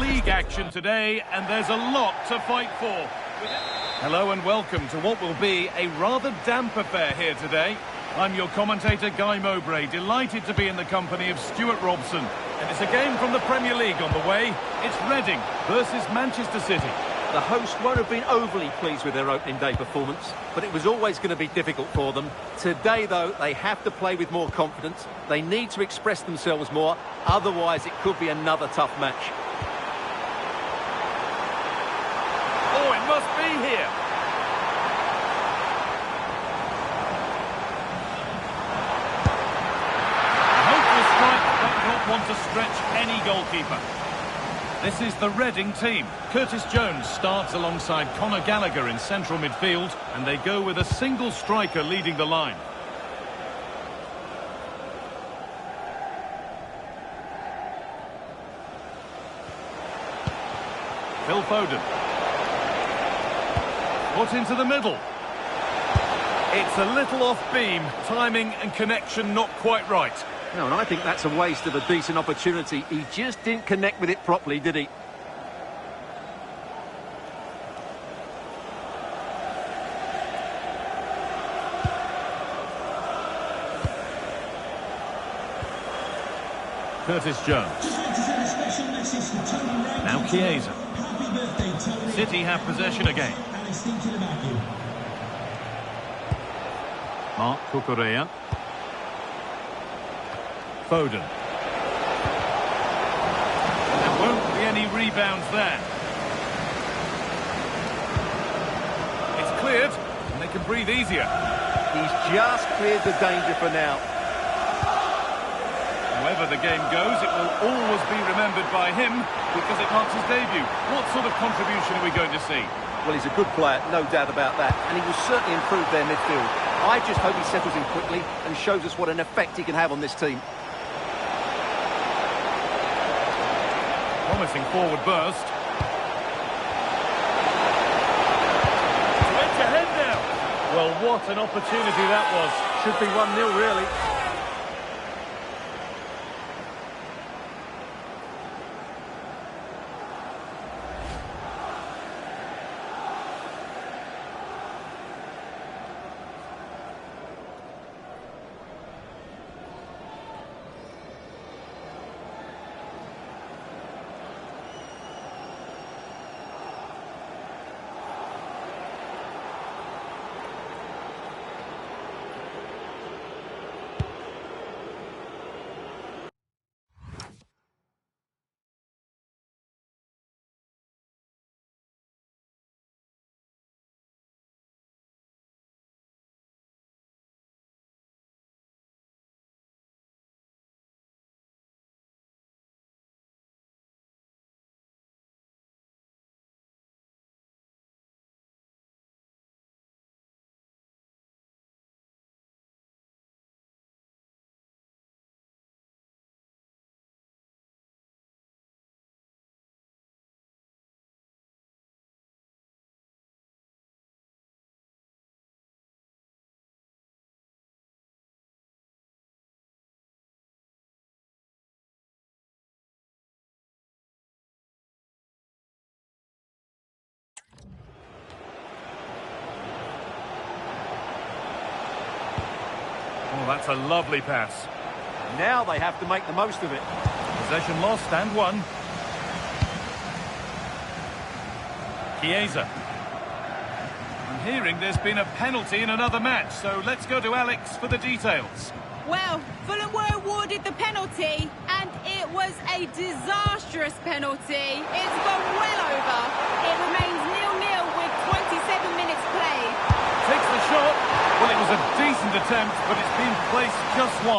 league action today, and there's a lot to fight for. Hello and welcome to what will be a rather damp affair here today. I'm your commentator, Guy Mowbray, delighted to be in the company of Stuart Robson. And it's a game from the Premier League on the way. It's Reading versus Manchester City. The hosts won't have been overly pleased with their opening day performance, but it was always going to be difficult for them. Today, though, they have to play with more confidence. They need to express themselves more, otherwise it could be another tough match. Oh, it must be here. A hopeful strike, but not one to stretch any goalkeeper. This is the Reading team. Curtis Jones starts alongside Conor Gallagher in central midfield, and they go with a single striker leading the line. Phil Foden. Put into the middle. It's a little off beam, timing and connection not quite right. No, and I think that's a waste of a decent opportunity. He just didn't connect with it properly, did he? Curtis Jones. Now Chiesa. City have possession again. Marc Cucurella. Foden. There won't be any rebounds there. It's cleared, and they can breathe easier. He's just cleared the danger for now. However the game goes, it will always be remembered by him because it marks his debut. What sort of contribution are we going to see? Well, he's a good player, no doubt about that, and he will certainly improve their midfield. I just hope he settles in quickly and shows us what an effect he can have on this team. Promising forward burst. To edge ahead now. Well, what an opportunity that was. Should be 1-0, really. Oh, that's a lovely pass. Now they have to make the most of it. Possession lost and won. Chiesa. I'm hearing there's been a penalty in another match, so let's go to Alex for the details. Well, Fulham were awarded the penalty, and it was a disastrous penalty. It's gone well over. It remains 0-0 with 27 minutes played. Takes the shot. Well, it was a decent attempt, but it's been placed just wide.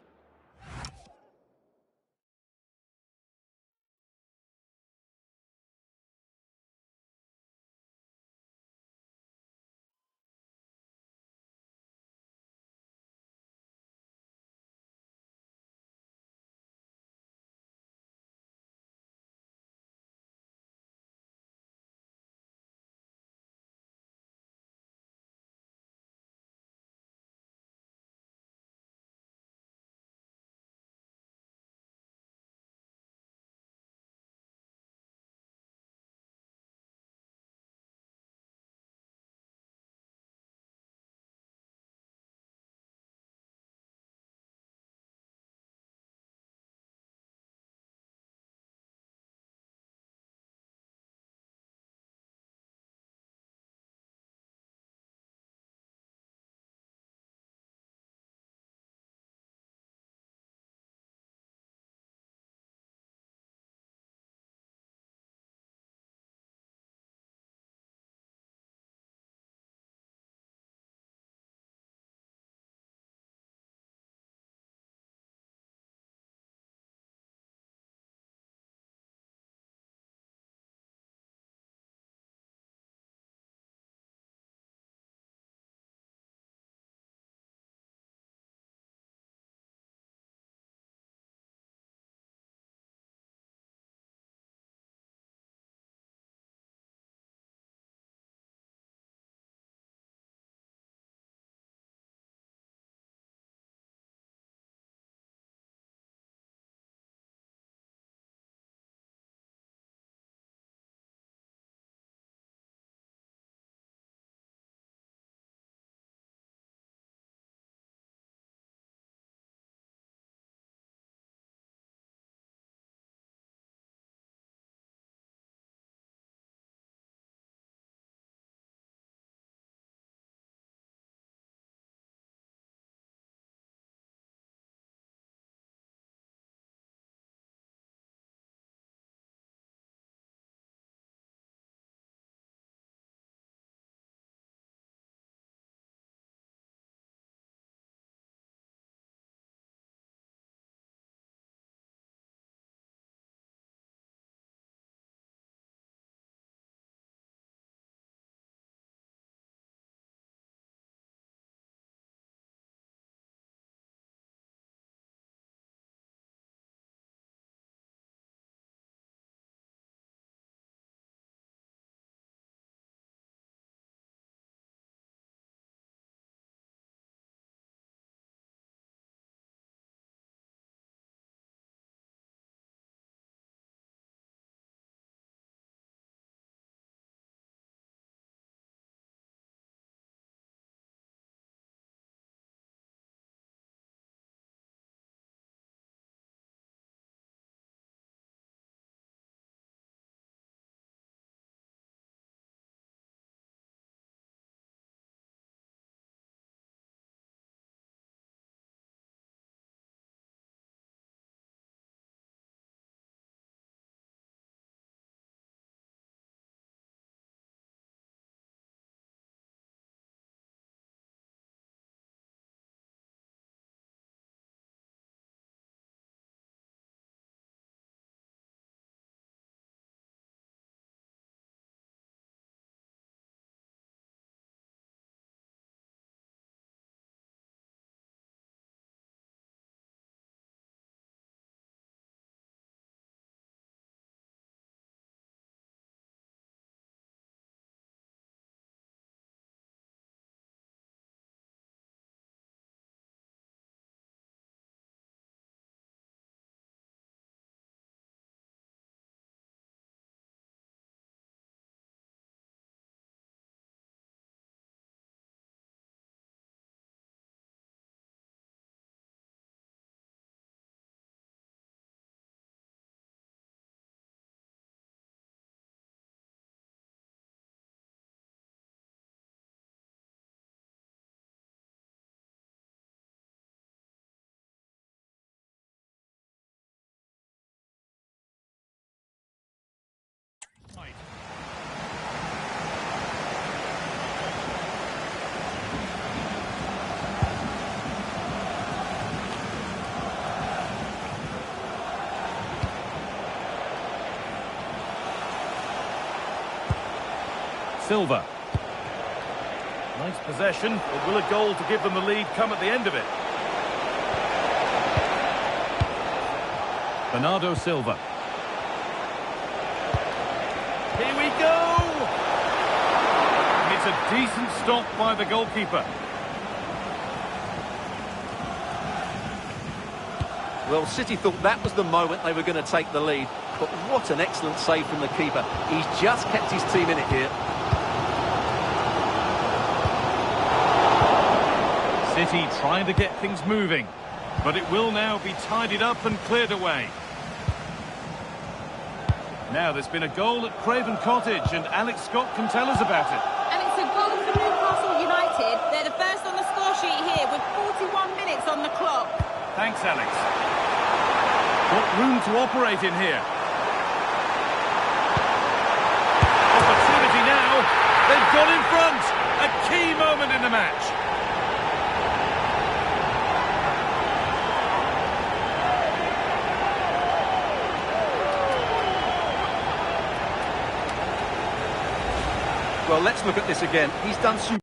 Silva. Nice possession, but will a goal to give them the lead come at the end of it? Bernardo Silva. Here we go! It's a decent stop by the goalkeeper. Well, City thought that was the moment they were going to take the lead. But what an excellent save from the keeper. He's just kept his team in it here. City trying to get things moving, but it will now be tidied up and cleared away. Now there's been a goal at Craven Cottage and Alex Scott can tell us about it. And it's a goal for Newcastle United. They're the first on the score sheet here with 41 minutes on the clock. Thanks, Alex. Got room to operate in here. Opportunity now. They've got in front. A key moment in the match. Well, let's look at this again. He's done some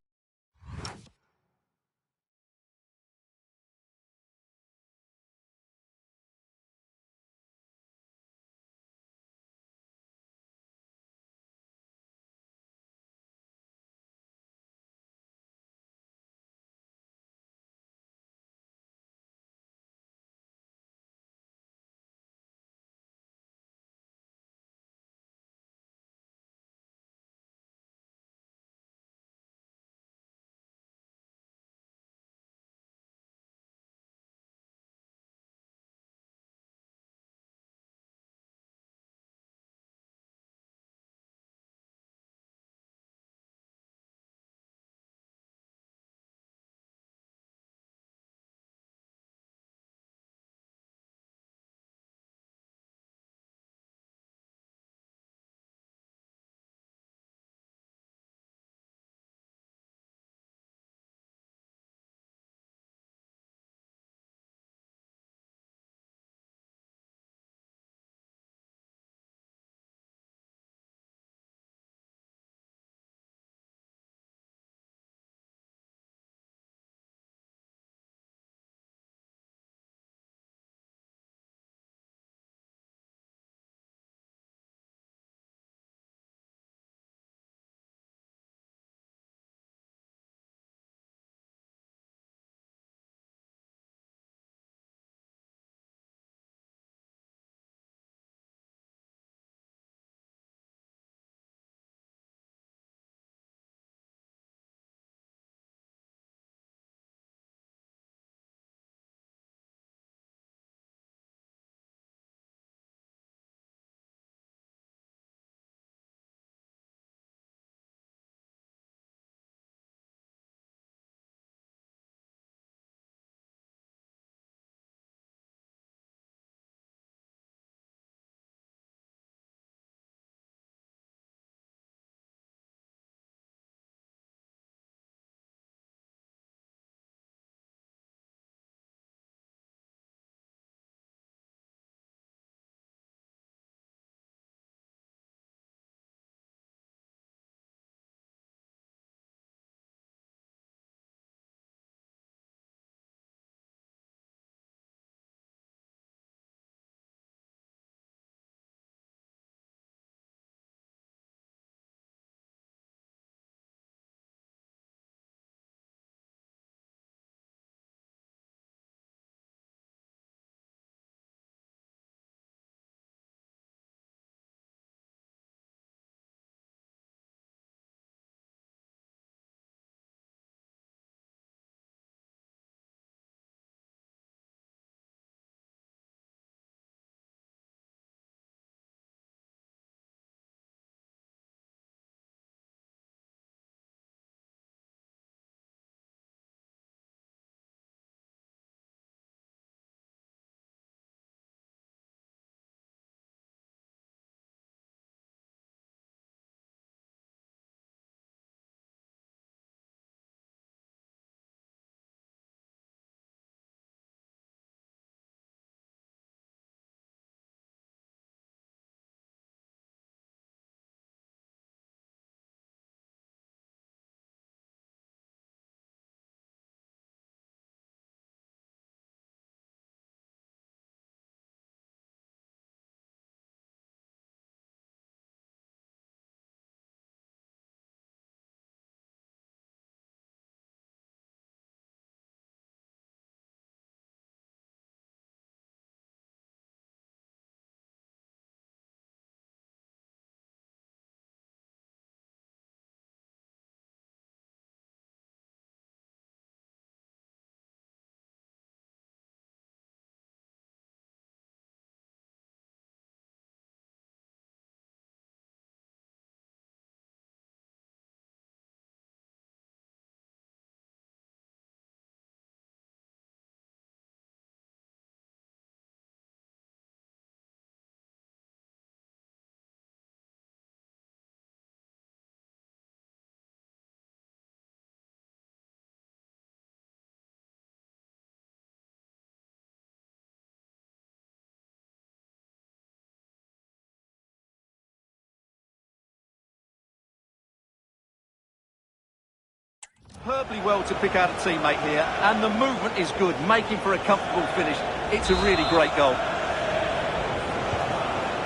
superbly well to pick out a teammate here, and the movement is good, making for a comfortable finish. It's a really great goal.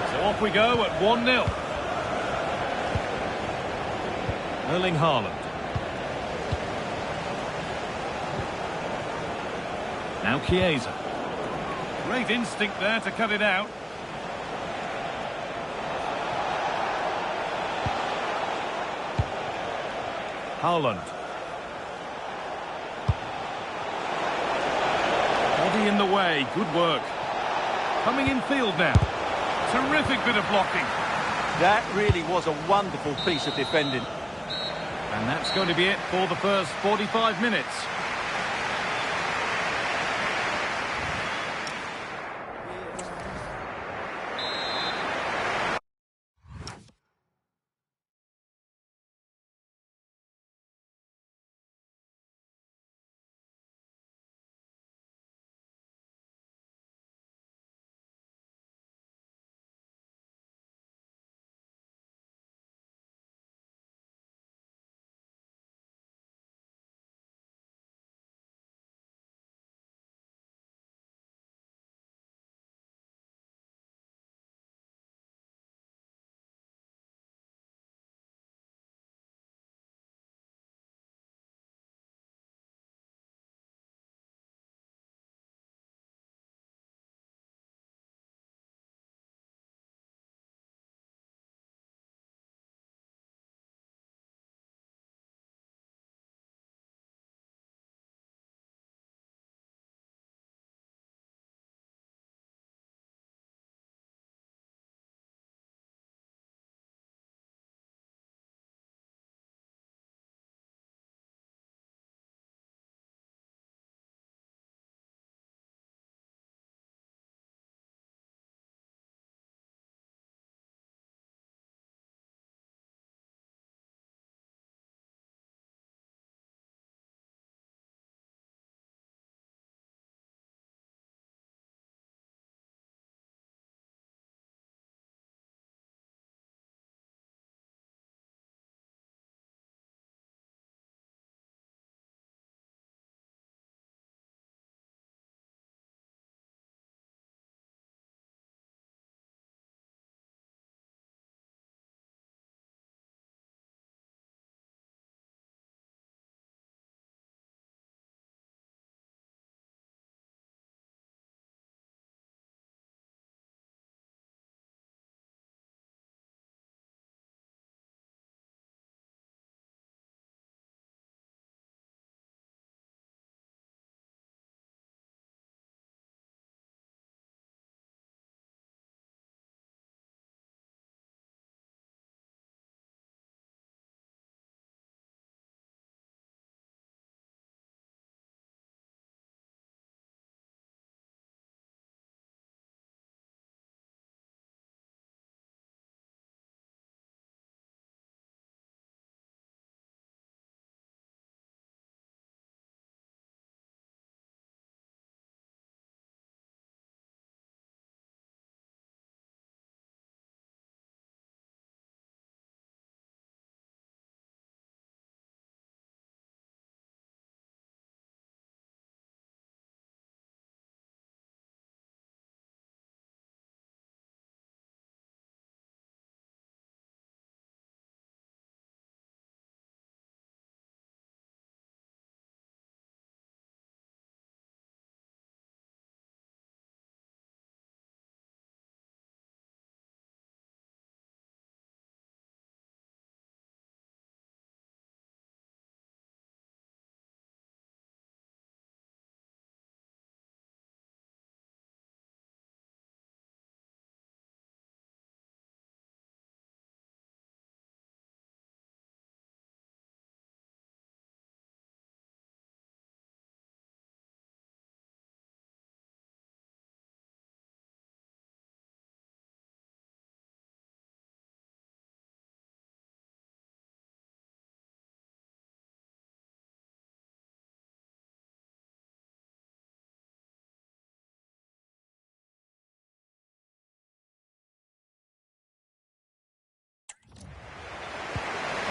So off we go at 1-0. Erling Haaland. Now Chiesa. Great instinct there to cut it out. Haaland. Body in the way, good work. Coming in field now. Terrific bit of blocking. That really was a wonderful piece of defending. And that's going to be it for the first 45 minutes.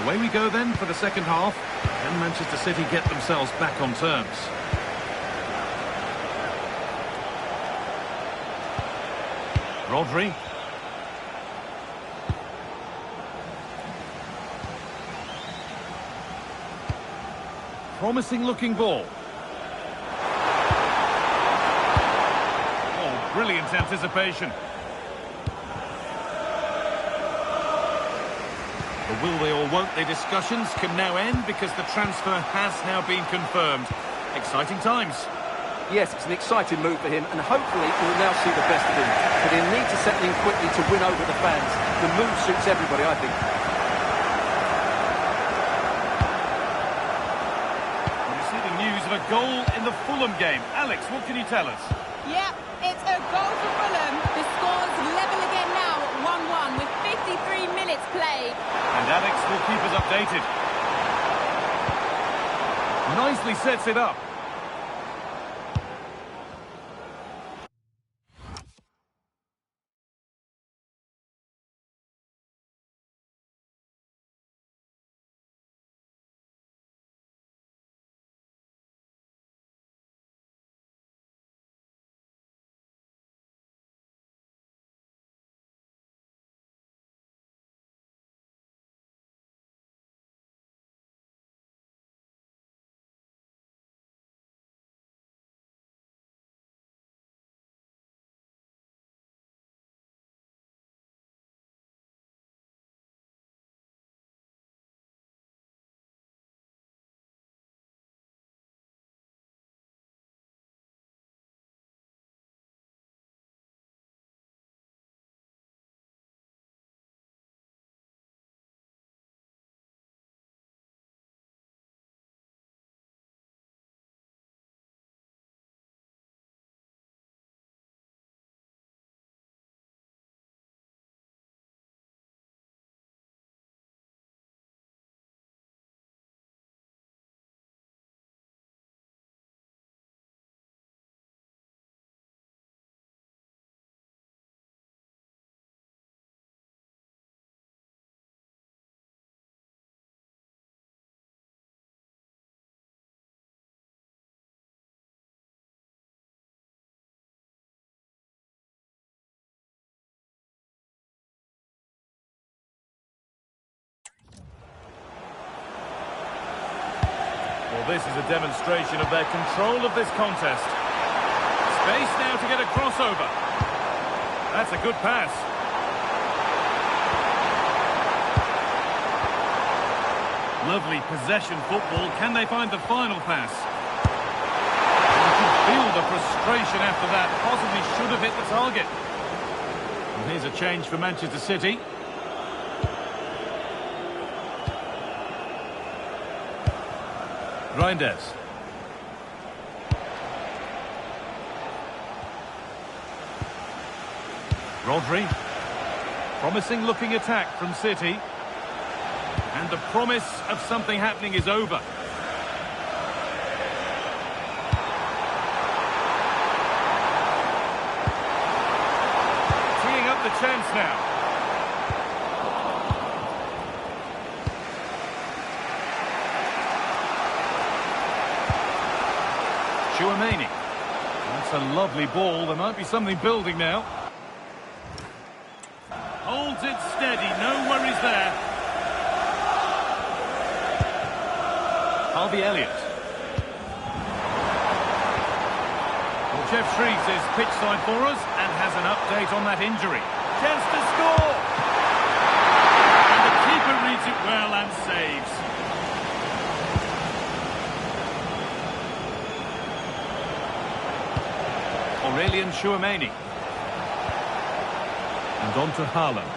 Away we go then for the second half. Can Manchester City get themselves back on terms? Rodri. Promising looking ball. Oh, brilliant anticipation. The will they or won't they discussions can now end because the transfer has now been confirmed. Exciting times. Yes, it's an exciting move for him, and hopefully we'll now see the best of him. But he'll need to settle in quickly to win over the fans. The move suits everybody, I think. We're receiving news of a goal in the Fulham game. Alex, what can you tell us? Yep, it's a goal for Fulham. The score's level again now at 1-1 with 53 minutes played. And Alex will keep us updated. Nicely sets it up. Well, this is a demonstration of their control of this contest. Space now to get a crossover. That's a good pass. Lovely possession football. Can they find the final pass? You can feel the frustration after that. Possibly should have hit the target. And here's a change for Manchester City. Reinders. Rodri. Promising looking attack from City. And the promise of something happening is over. Teeing up the chance now. Tchouaméni. That's a lovely ball. There might be something building now. Holds it steady. No worries there. Harvey Elliott. Well, Jeff Shreves is pitchside for us and has an update on that injury. Chance to score! And the keeper reads it well and saves. Aurélien Tchouaméni. And on to Haaland.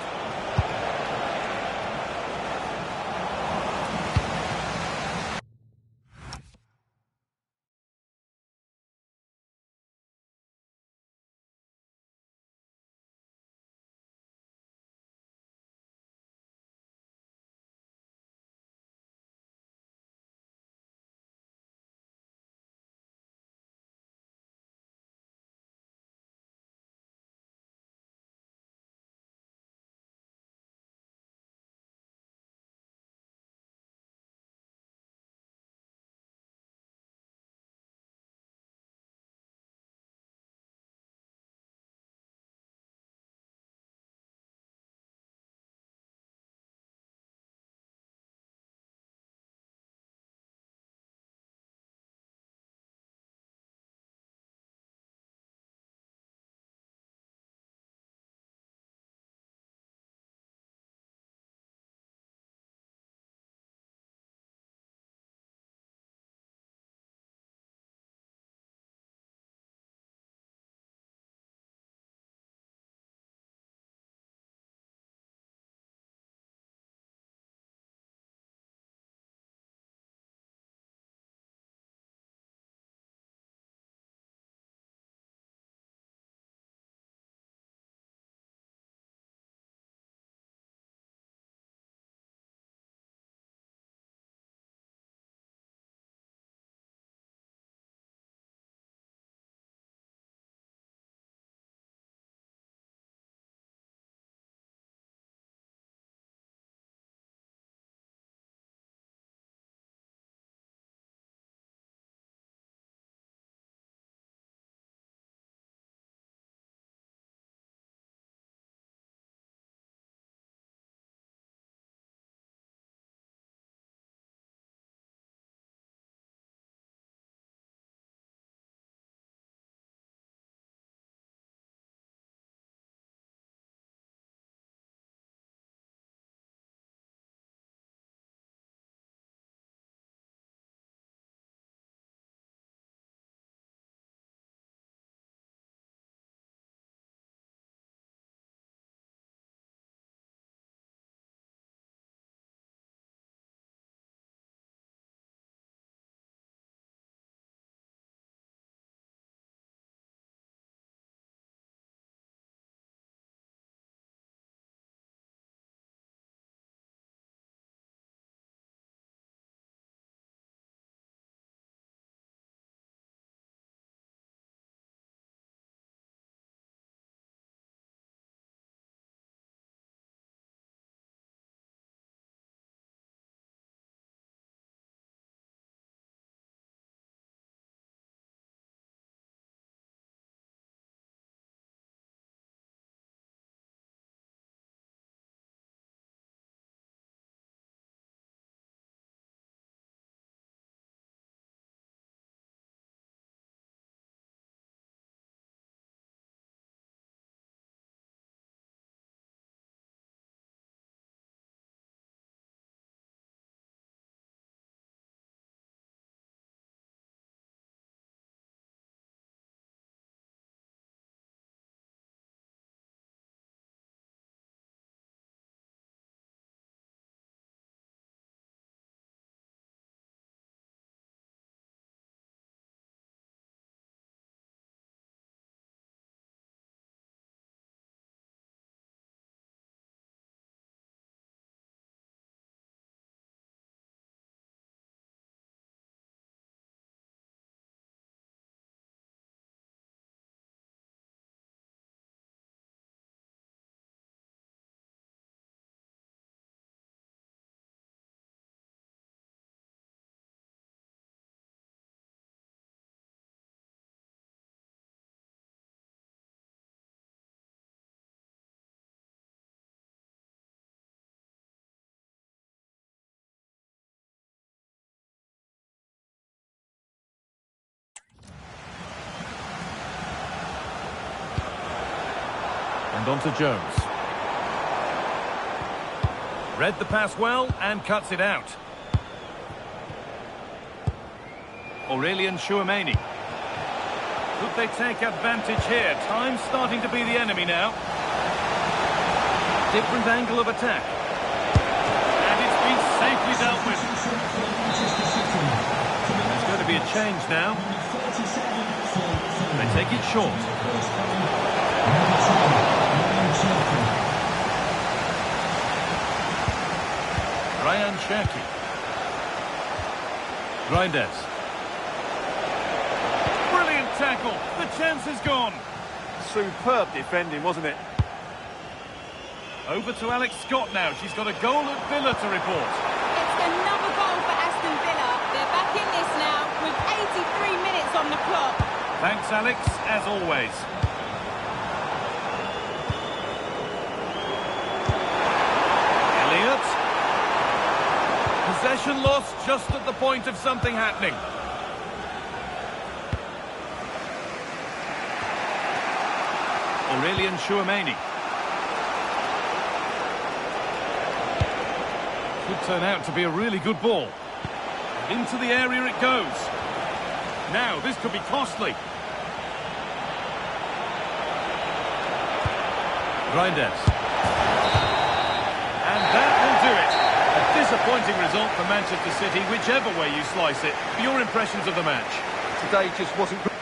on to Jones. Read the pass well and cuts it out. Aurelien Tchouameni. Could they take advantage here? Time's starting to be the enemy now. Different angle of attack. And it's been safely dealt with. There's going to be a change now. They take it short. Ryan Cherki. Reinders. Brilliant tackle. The chance is gone. Superb defending, wasn't it? Over to Alex Scott now. She's got a goal at Villa to report. It's another goal for Aston Villa. They're back in this now with 83 minutes on the clock. Thanks, Alex, as always. Elliott. Possession lost just at the point of something happening. Aurelien Tchouameni. Could turn out to be a really good ball. Into the area it goes. Now, this could be costly. Reinders. And that will do it. A disappointing result for Manchester City, whichever way you slice it. Your impressions of the match? Today just wasn't good.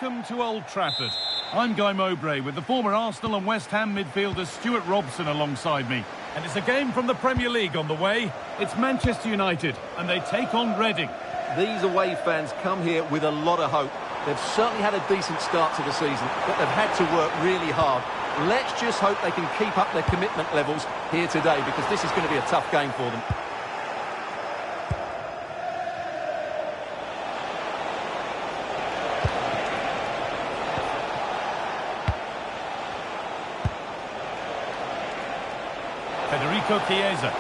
welcome to Old Trafford. I'm Guy Mowbray with the former Arsenal and West Ham midfielder Stuart Robson alongside me. And it's a game from the Premier League on the way. It's Manchester United, and they take on Reading. These away fans come here with a lot of hope. They've certainly had a decent start to the season, but they've had to work really hard. Let's just hope they can keep up their commitment levels here today, because this is going to be a tough game for them. Federico Chiesa.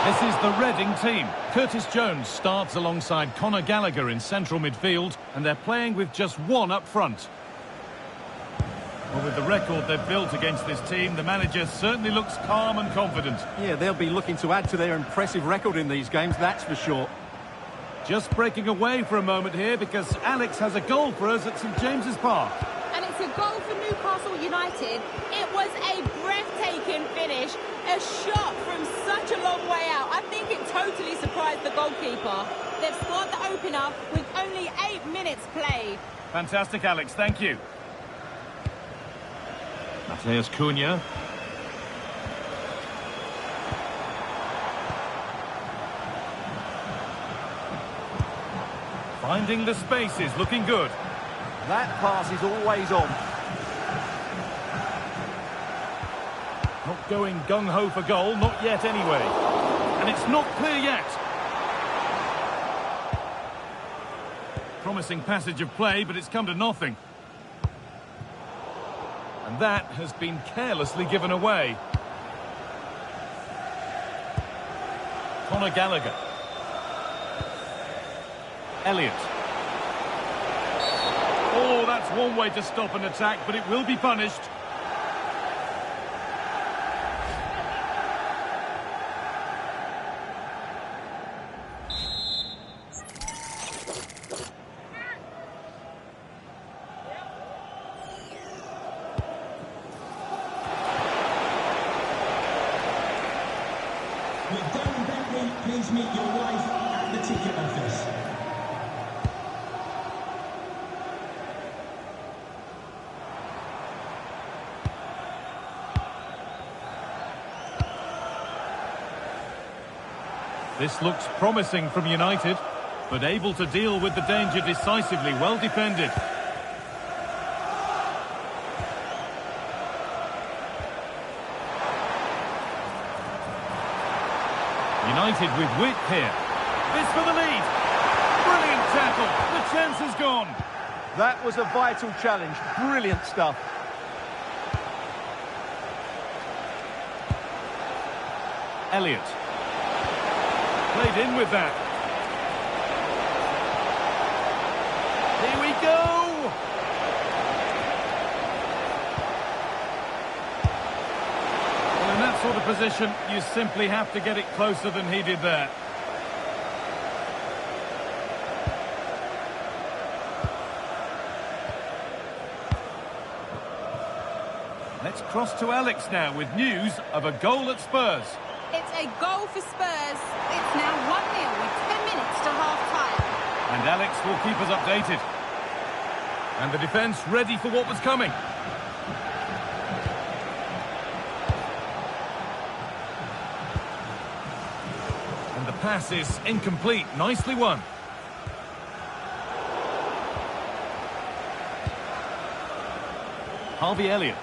This is the Reading team. Curtis Jones starts alongside Conor Gallagher in central midfield, and they're playing with just one up front. Well, with the record they've built against this team, the manager certainly looks calm and confident. Yeah, they'll be looking to add to their impressive record in these games, that's for sure. Just breaking away for a moment here because Alex has a goal for us at St James's Park. And it's a goal for Newcastle United. It was a breathtaking finish, a shot from such a long way out. I think it totally surprised the goalkeeper. They've scored the opener with only 8 minutes played. Fantastic, Alex, thank you. Matheus Cunha. Finding the spaces, looking good. That pass is always on. Not going gung-ho for goal, not yet anyway. And it's not clear yet. Promising passage of play, but it's come to nothing. And that has been carelessly given away. Conor Gallagher. Elliott. Oh, that's one way to stop an attack, but it will be punished. With Darren Bentley, please meet your wife at the ticket office. This looks promising from United, but able to deal with the danger decisively, well defended. United with wit here. This for the lead. Brilliant tackle. The chance is gone. That was a vital challenge. Brilliant stuff. Elliott. Played in with that. Here we go. Well, in that sort of position, you simply have to get it closer than he did there. Let's cross to Alex now with news of a goal at Spurs. It's a goal for Spurs. It's now 1-0 with 10 minutes to half-time. And Alex will keep us updated. And the defence ready for what was coming. And the pass is incomplete. Nicely won. Harvey Elliott.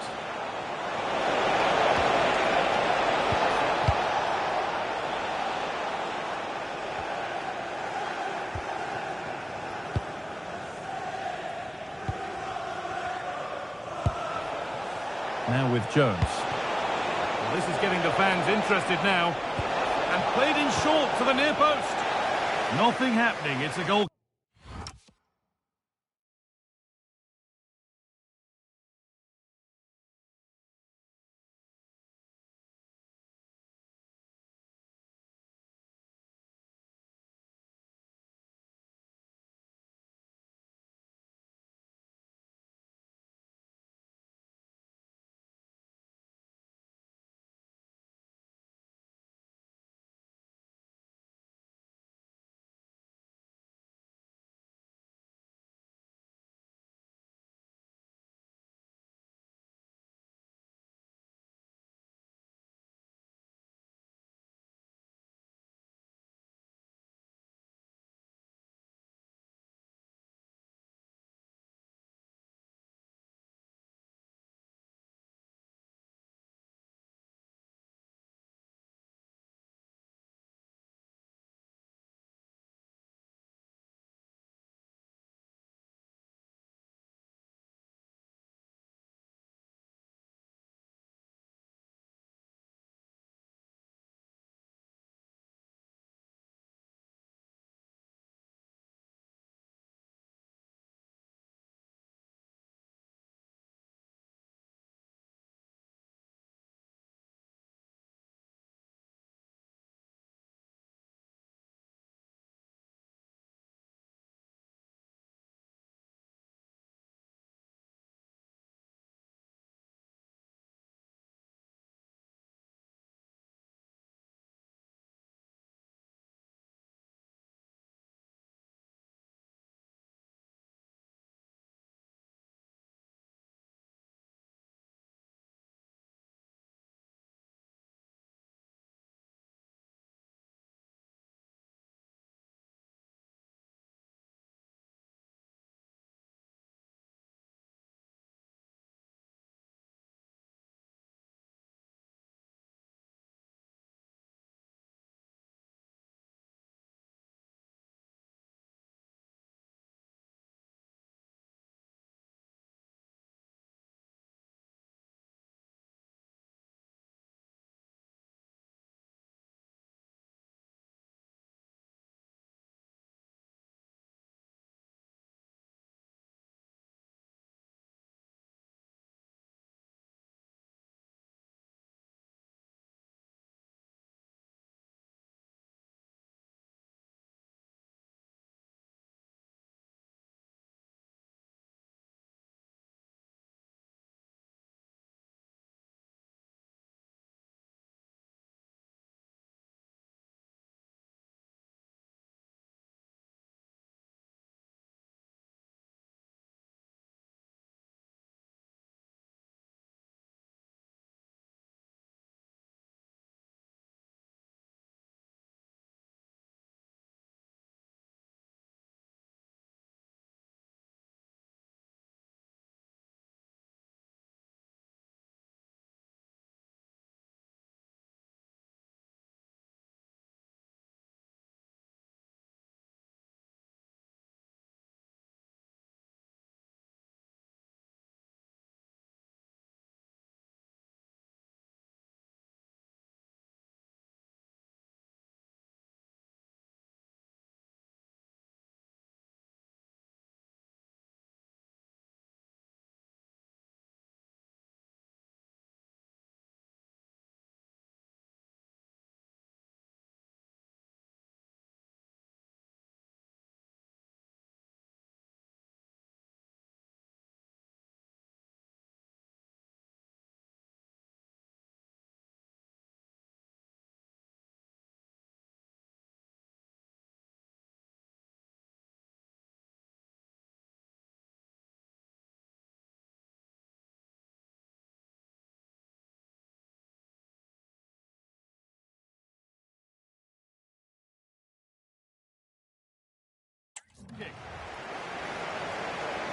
Now with Jones. Well, this is getting the fans interested now. And played in short to the near post. Nothing happening. It's a goal.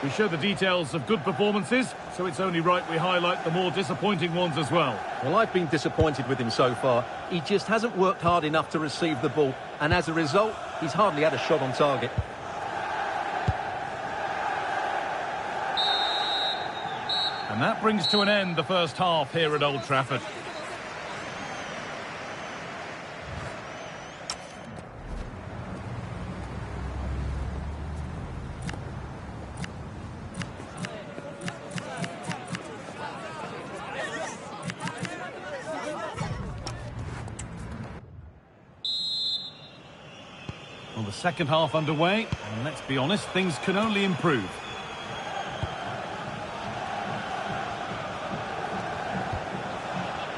We show the details of good performances, so it's only right we highlight the more disappointing ones as well. Well, I've been disappointed with him so far. He just hasn't worked hard enough to receive the ball, and as a result, he's hardly had a shot on target. And that brings to an end the first half here at Old Trafford. Well, the second half underway, and let's be honest, things can only improve.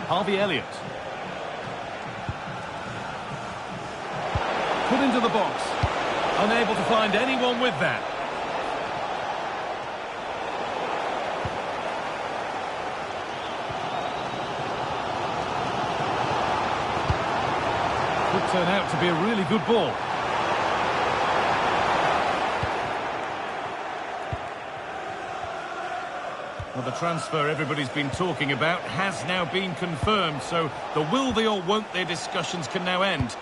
Harvey Elliott. Put into the box. Unable to find anyone with that. Could turn out to be a really good ball. Well, the transfer everybody's been talking about has now been confirmed, so the will they or won't they discussions can now end.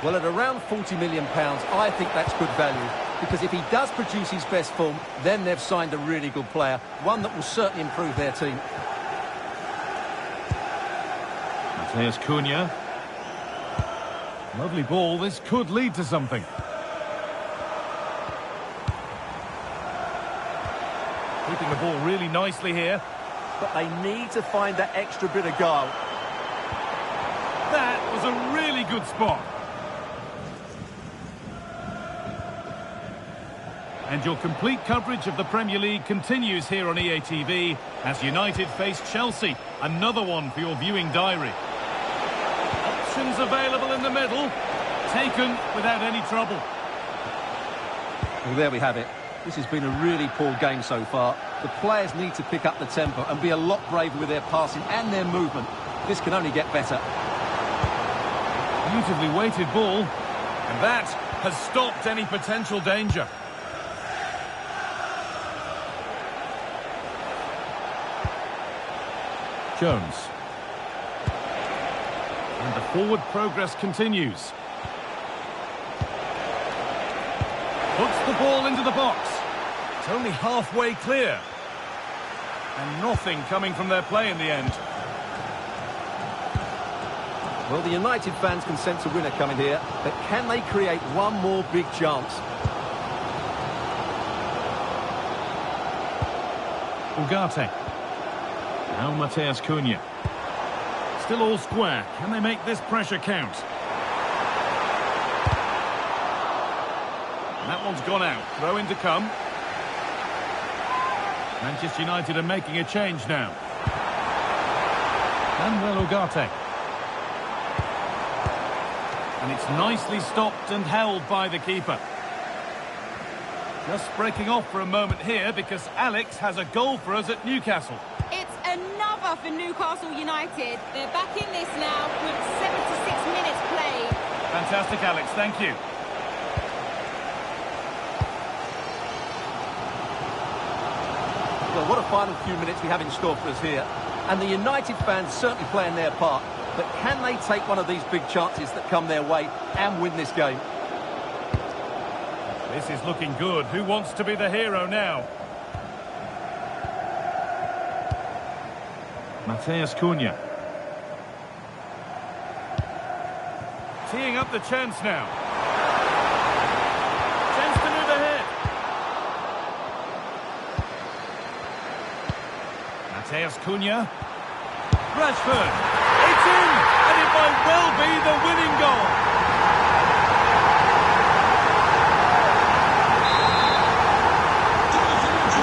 Well, at around £40 million, I think that's good value, because if he does produce his best form, then they've signed a really good player, one that will certainly improve their team. Matheus Cunha. Lovely ball, this could lead to something. Keeping the ball really nicely here. But they need to find that extra bit of guile. That was a really good spot. And your complete coverage of the Premier League continues here on EA TV as United face Chelsea. Another one for your viewing diary. Options available in the middle. Taken without any trouble. Well, there we have it. This has been a really poor game so far. The players need to pick up the tempo and be a lot braver with their passing and their movement. This can only get better. Beautifully weighted ball. And that has stopped any potential danger. Jones. And the forward progress continues. Puts the ball into the box. It's only halfway clear. And nothing coming from their play in the end. Well, the United fans can sense a winner coming here, but can they create one more big chance? Ugarte. Now Matheus Cunha. Still all square. Can they make this pressure count? And that one's gone out. Throw in to come. Manchester United are making a change now. Manuel Ugarte. And it's nicely stopped and held by the keeper. Just breaking off for a moment here because Alex has a goal for us at Newcastle. It's another for Newcastle United. They're back in this now with 76 minutes played. Fantastic, Alex. Thank you. Well, what a final few minutes we have in store for us here. And the United fans certainly playing their part. But can they take one of these big chances that come their way and win this game? This is looking good. Who wants to be the hero now? Matheus Cunha. Teeing up the chance now. Chance to move ahead. Matheus Cunha. Rashford. It's in! And it might well be the winning goal.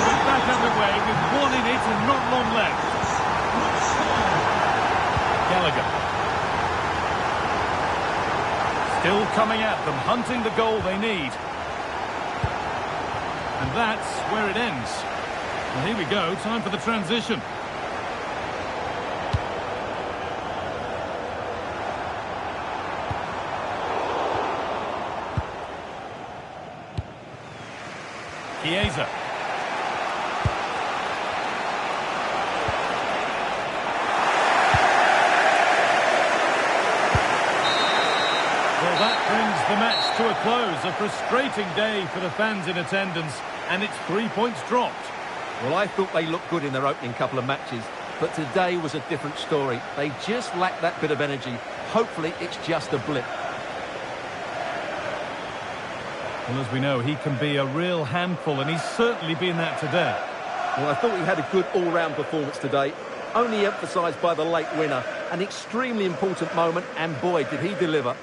We're back underway with one in it and not long left. Gallagher. Still coming at them, hunting the goal they need. And that's where it ends. Well, here we go, time for the transition. Chiesa. the match to a close. A frustrating day for the fans in attendance, and it's 3 points dropped. Well, I thought they looked good in their opening couple of matches, but today was a different story. They just lacked that bit of energy. Hopefully, it's just a blip. Well, as we know, he can be a real handful, and he's certainly been that today. Well, I thought he had a good all-round performance today, only emphasised by the late winner. An extremely important moment, and boy, did he deliver.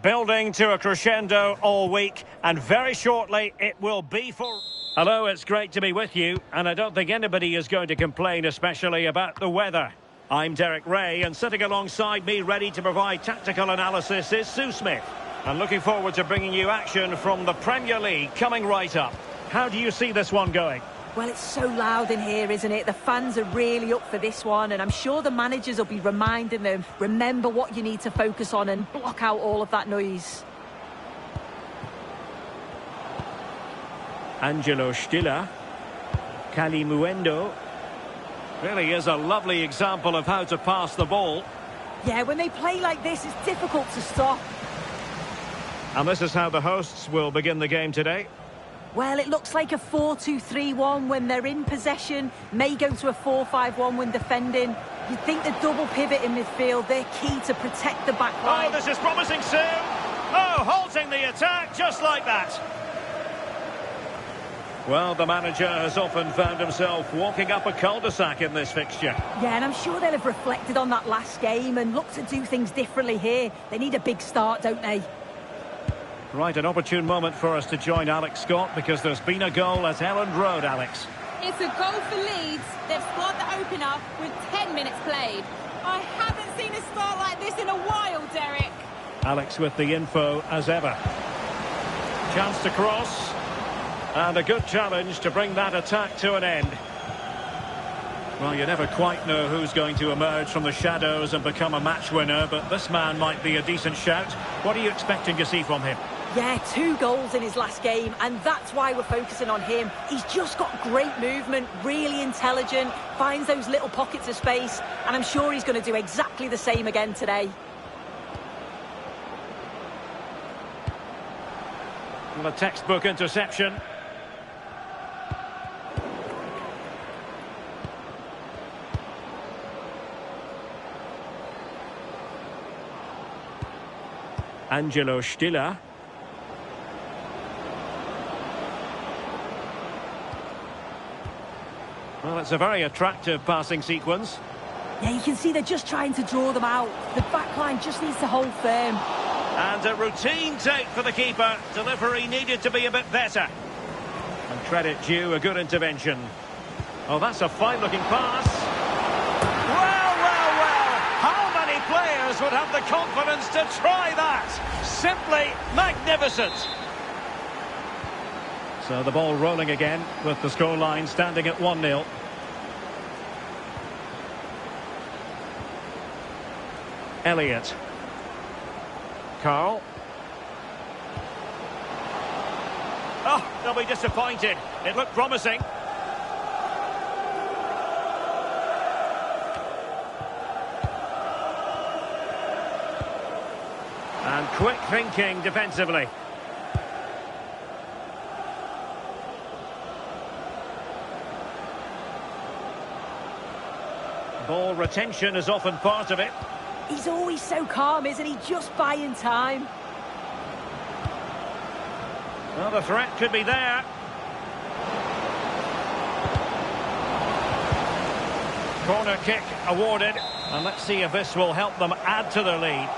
Building to a crescendo all week, and very shortly it will be for... Hello, it's great to be with you, and I don't think anybody is going to complain, especially about the weather. I'm Derek Ray, and sitting alongside me ready to provide tactical analysis is Sue Smith. And looking forward to bringing you action from the Premier League coming right up. How do you see this one going? Well, it's so loud in here, isn't it? The fans are really up for this one, and I'm sure the managers will be reminding them, remember what you need to focus on and block out all of that noise. Angelo Stiller. Kalimuendo. Really is a lovely example of how to pass the ball. Yeah, when they play like this, it's difficult to stop. And this is how the hosts will begin the game today. Well, it looks like a 4-2-3-1 when they're in possession. May go to a 4-5-1 when defending. You'd think the double pivot in midfield, they're key to protect the back line. Oh, this is promising, Sue. Oh, halting the attack just like that. Well, the manager has often found himself walking up a cul-de-sac in this fixture. Yeah, and I'm sure they'll have reflected on that last game and look to do things differently here. They need a big start, don't they? Right, an opportune moment for us to join Alex Scott, because there's been a goal at Elland Road, Alex. It's a goal for Leeds. They've scored the opener with 10 minutes played. I haven't seen a start like this in a while, Derek. Alex with the info as ever. Chance to cross. And a good challenge to bring that attack to an end. Well, you never quite know who's going to emerge from the shadows and become a match winner, but this man might be a decent shout. What are you expecting to see from him? Yeah, 2 goals in his last game, and that's why we're focusing on him. He's just got great movement, really intelligent, finds those little pockets of space, and I'm sure he's going to do exactly the same again today. Well, a textbook interception. Angelo Stiller. Well, it's a very attractive passing sequence. Yeah, you can see they're just trying to draw them out. The back line just needs to hold firm. And a routine take for the keeper. Delivery needed to be a bit better. And credit due, a good intervention. Oh, that's a fine-looking pass. Well, well, well. How many players others would have the confidence to try that. Simply magnificent. So the ball rolling again with the scoreline standing at 1-0. Elliott. Carl. Oh, they'll be disappointed. It looked promising. And quick thinking defensively. Ball retention is often part of it. He's always so calm, isn't he? Just buying time. Well, the threat could be there. Corner kick awarded. And let's see if this will help them add to their lead.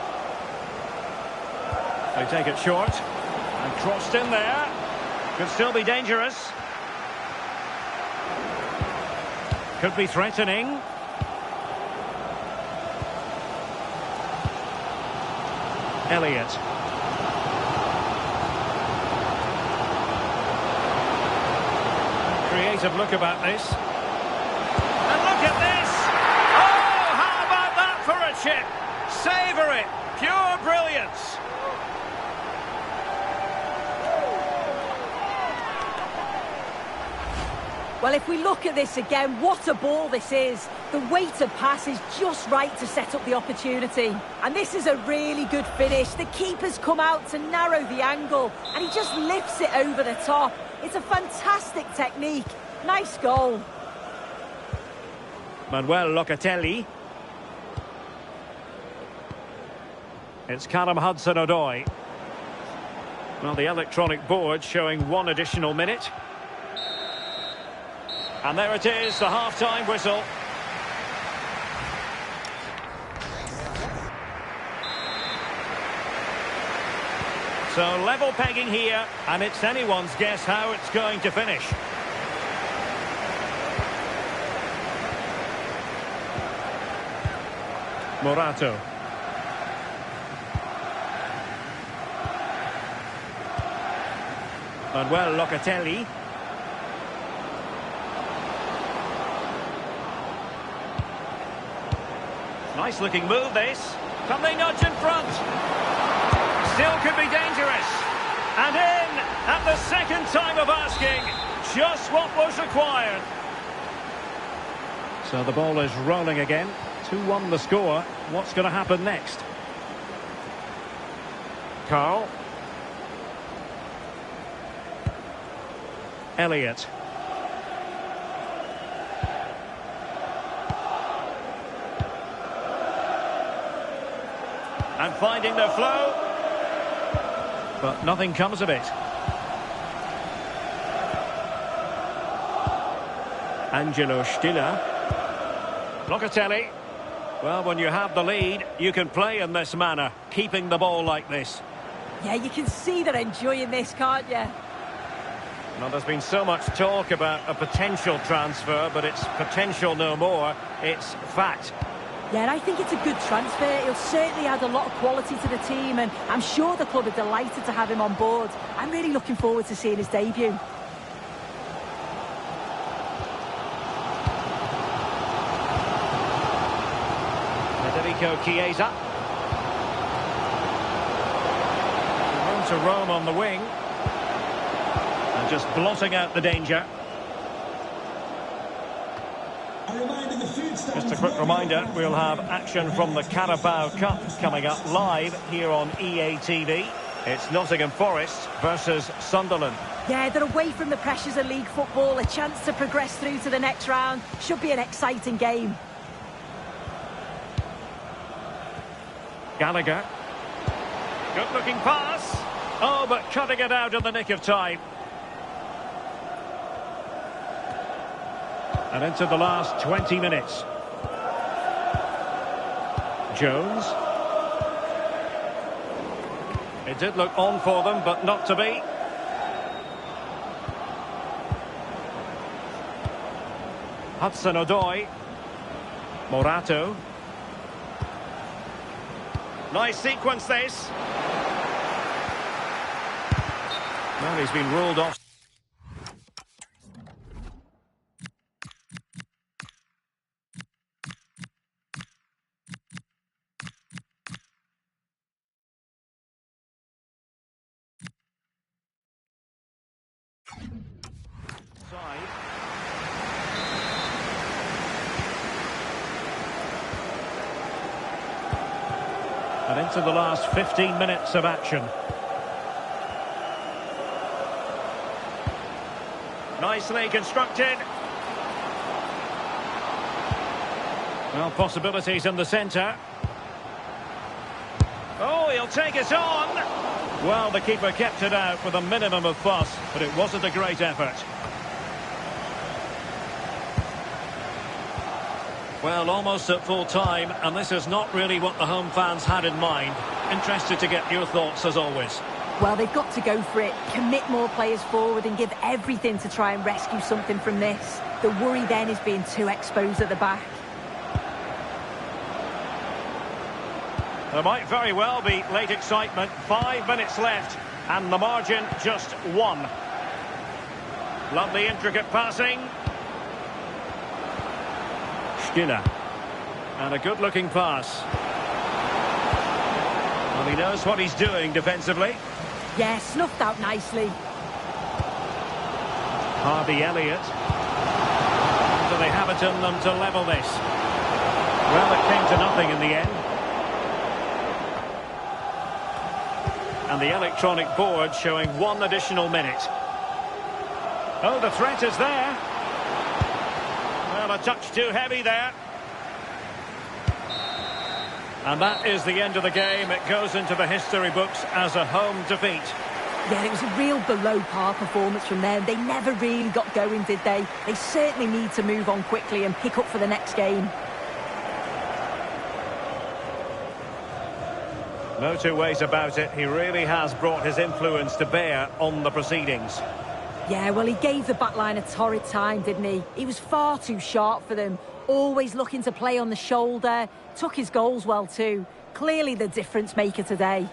They take it short. And crossed in there. Could still be dangerous. Could be threatening. Elliott. Creative look about this. And look at this! Oh, how about that for a chip? Savour it! Pure brilliance! Well, if we look at this again, what a ball this is. The weight of pass is just right to set up the opportunity. And this is a really good finish. The keeper's come out to narrow the angle, and he just lifts it over the top. It's a fantastic technique. Nice goal. Manuel Locatelli. It's Callum Hudson-Odoi. Well, the electronic board showing 1 additional minute. And there it is, the half-time whistle. So level pegging here, and it's anyone's guess how it's going to finish. Morato. Manuel Locatelli. Nice looking move this. Can they nudge in front? Still could be dangerous. And in at the second time of asking. Just what was required. So the ball is rolling again. 2-1 the score. What's going to happen next? Carl. Elliott. And finding the flow. But nothing comes of it. Angelo Stiller. Locatelli. Well, when you have the lead, you can play in this manner, keeping the ball like this. Yeah, you can see they're enjoying this, can't you? Well, there's been so much talk about a potential transfer, but it's potential no more. It's fact. Yeah, and I think it's a good transfer. He'll certainly add a lot of quality to the team, and I'm sure the club are delighted to have him on board. I'm really looking forward to seeing his debut. Federico Chiesa. Room to roam on the wing. And just blotting out the danger. Just a quick reminder, we'll have action from the Carabao Cup coming up live here on EA TV. It's Nottingham Forest versus Sunderland. Yeah, they're away from the pressures of league football, a chance to progress through to the next round. Should be an exciting game. Gallagher. Good looking pass. Oh, but cutting it out in the nick of time. And into the last 20 minutes. Jones. It did look on for them, but not to be. Hudson-Odoi. Morato. Nice sequence, this. Well, he's been ruled off. And into the last 15 minutes of action. Nicely constructed. Well, possibilities in the centre. Oh, he'll take it on. Well, the keeper kept it out with a minimum of fuss, but it wasn't a great effort. Well, almost at full time, and this is not really what the home fans had in mind. Interested to get your thoughts, as always. Well, they've got to go for it, commit more players forward and give everything to try and rescue something from this. The worry then is being too exposed at the back. There might very well be late excitement. 5 minutes left, and the margin just 1. Lovely intricate passing. Skinner. And a good-looking pass. Well, he knows what he's doing defensively. Yeah, snuffed out nicely. Harvey Elliott. Do they have it in them to level this? Well, it came to nothing in the end. And the electronic board showing 1 additional minute. Oh, the threat is there. Well, a touch too heavy there. And that is the end of the game. It goes into the history books as a home defeat. Yeah, it was a real below-par performance from them. They never really got going, did they? They certainly need to move on quickly and pick up for the next game. No two ways about it. He really has brought his influence to bear on the proceedings. Yeah, well, he gave the backline a torrid time, didn't he? He was far too sharp for them. Always looking to play on the shoulder. Took his goals well too. Clearly the difference maker today.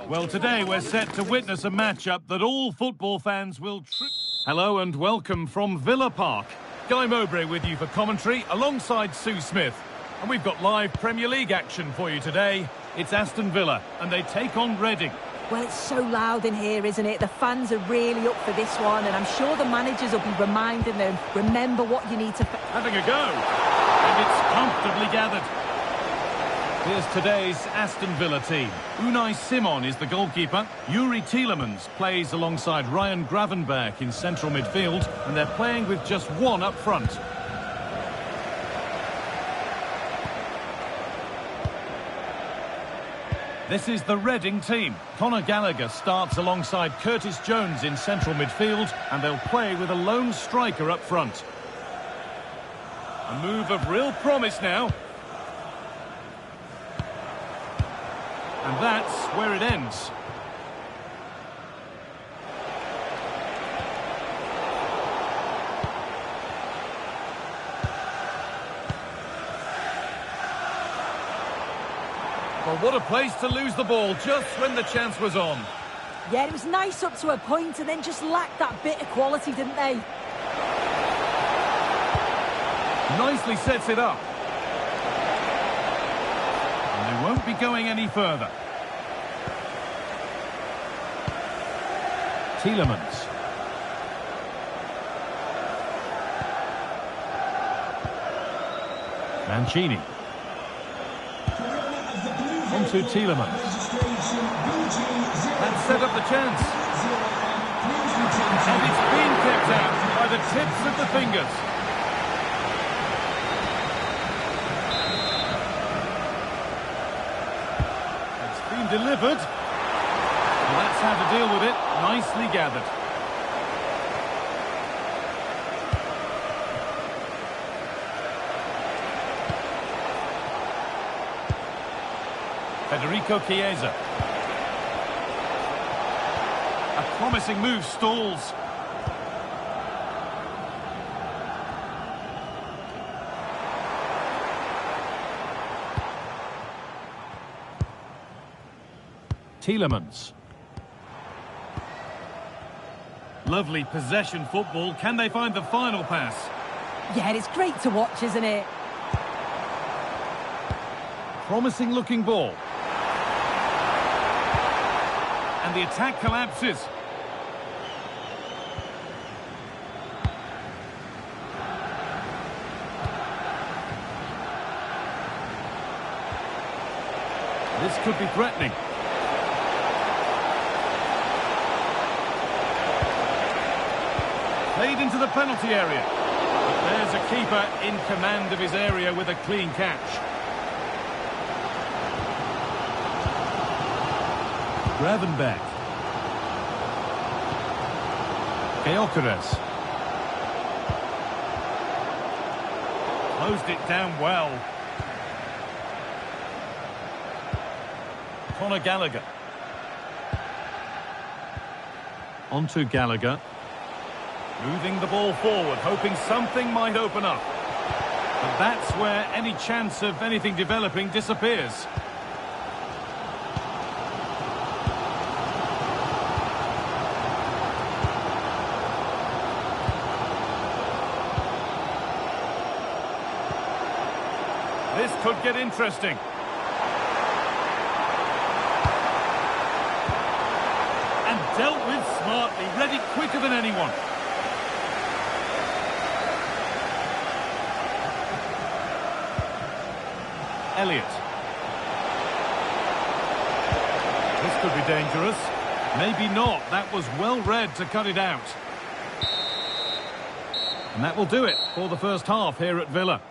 Well, today we're set to witness a matchup that all football fans will... Hello and welcome from Villa Park. Guy Mowbray with you for commentary alongside Sue Smith. And we've got live Premier League action for you today. It's Aston Villa and they take on Reading. Well, it's so loud in here, isn't it? The fans are really up for this one, and I'm sure the managers will be reminding them, remember what you need to... Having a go. And it's comfortably gathered. Here's today's Aston Villa team. Unai Simon is the goalkeeper. Yuri Tielemans plays alongside Ryan Gravenberch in central midfield, and they're playing with just one up front. This is the Reading team. Conor Gallagher starts alongside Curtis Jones in central midfield, and they'll play with a lone striker up front. A move of real promise now. And that's where it ends. Well, what a place to lose the ball just when the chance was on. Yeah, it was nice up to a point and then just lacked that bit of quality, didn't they? Nicely sets it up. And they won't be going any further. Tielemans. Mancini. Onto Tielemans. And set up the chance. And it's been kept out by the tips of the fingers. It's been delivered. Well, that's how to deal with it. Nicely gathered. Federico Chiesa. A promising move stalls. Tielemans. Lovely possession football. Can they find the final pass? Yeah, it's great to watch, isn't it? Promising looking ball. And the attack collapses. This could be threatening. Played into the penalty area. But there's a keeper in command of his area with a clean catch. Gravenberch. Gyökeres. Closed it down well. Conor Gallagher. Onto Gallagher. Moving the ball forward, hoping something might open up. But that's where any chance of anything developing disappears. This could get interesting. And dealt with smartly, ready quicker than anyone. Elliott. This could be dangerous. Maybe not. That was well read to cut it out. And that will do it for the first half here at Villa.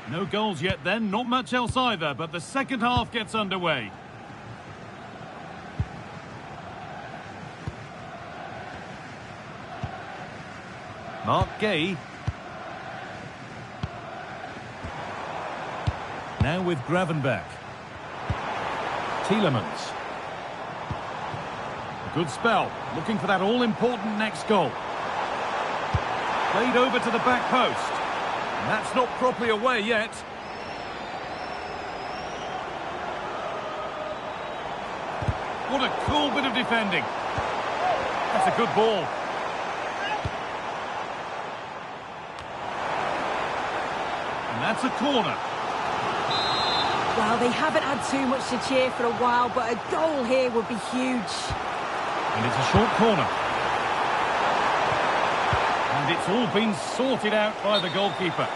No goals yet then, not much else either, but the second half gets underway. Mark Gay. Now with Gravenberch. Tielemans. Good spell, looking for that all-important next goal. Played over to the back post. And that's not properly away yet. What a cool bit of defending. That's a good ball. And that's a corner. Well, they haven't had too much to cheer for a while, but a goal here would be huge. And it's a short corner. And it's all been sorted out by the goalkeeper.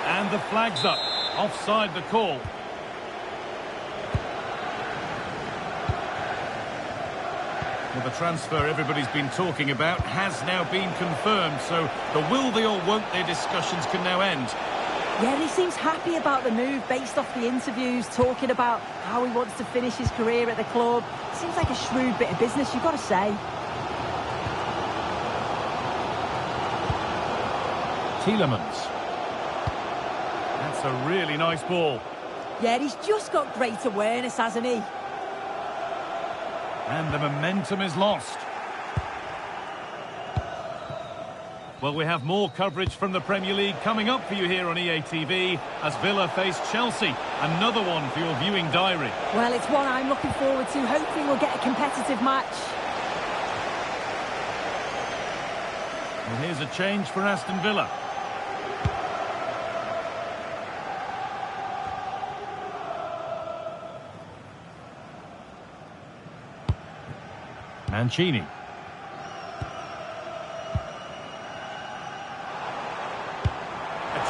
And the flag's up. Offside the call. Well, the transfer everybody's been talking about has now been confirmed, so the will they or won't they discussions can now end. Yeah, he seems happy about the move based off the interviews, talking about how he wants to finish his career at the club. Seems like a shrewd bit of business, you've got to say. Tielemans. That's a really nice ball. Yeah, he's just got great awareness, hasn't he? And the momentum is lost. Well, we have more coverage from the Premier League coming up for you here on EA TV as Villa face Chelsea. Another one for your viewing diary. Well, it's one I'm looking forward to. Hopefully we'll get a competitive match. Well, here's a change for Aston Villa. Mancini.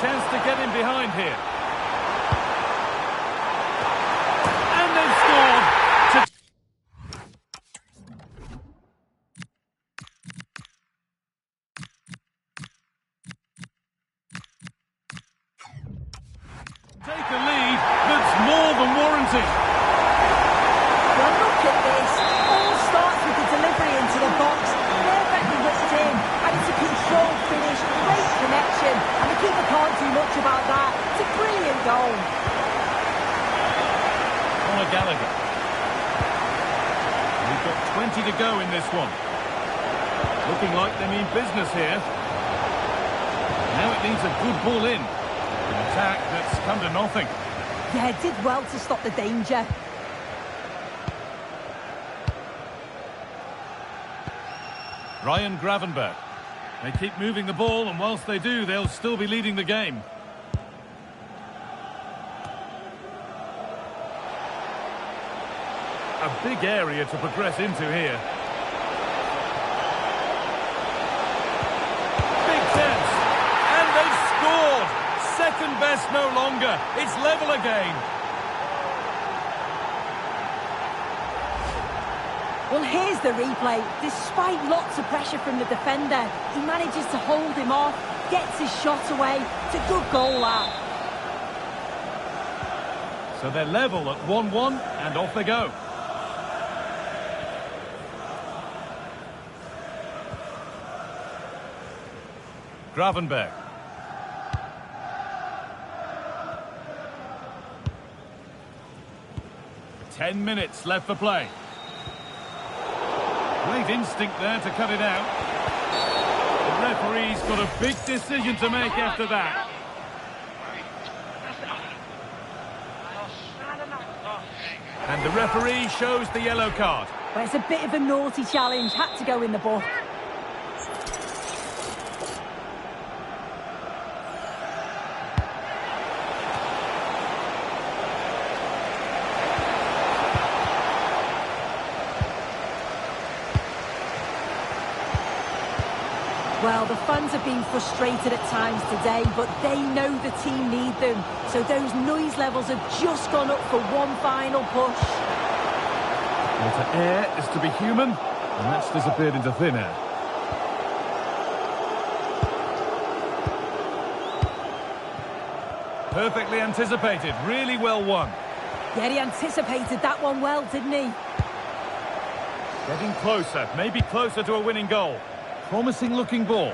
Chance to get in behind here. And they've scored. Take a lead that's more than warranted. Well, look at this. All starts with the delivery into the box. Perfectly whipped in. And it's a controlled finish. Great connection. And the keeper can't do much about that. It's a brilliant goal. Conor Gallagher. We've got 20 to go in this one. Looking like they mean business here. Now it needs a good ball in. An attack that's come to nothing. Yeah, did well to stop the danger. Ryan Gravenberch. They keep moving the ball, and whilst they do, they'll still be leading the game. A big area to progress into here. Big chance. And they've scored. Second best no longer. It's level again. Well, here's the replay. Despite lots of pressure from the defender, he manages to hold him off, gets his shot away. It's a good goal, that. So they're level at 1-1, and off they go. Gravenberch. Ten minutes left for play. Great instinct there to cut it out. The referee's got a big decision to make after that. And the referee shows the yellow card. Well, it's a bit of a naughty challenge. Had to go in the book. Well, the fans have been frustrated at times today, but they know the team need them. So those noise levels have just gone up for one final push. Well, to err is to be human, and that's disappeared into thin air. Perfectly anticipated, really well won. Yeah, he anticipated that one well, didn't he? Getting closer, maybe closer to a winning goal. Promising looking ball.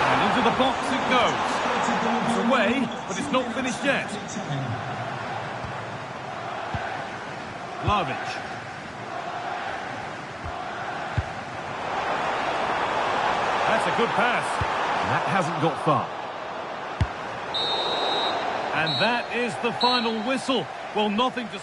And into the box it goes. It's away, but it's not finished yet. Vlahovic. That's a good pass. That hasn't got far. And that is the final whistle. Well, nothing to...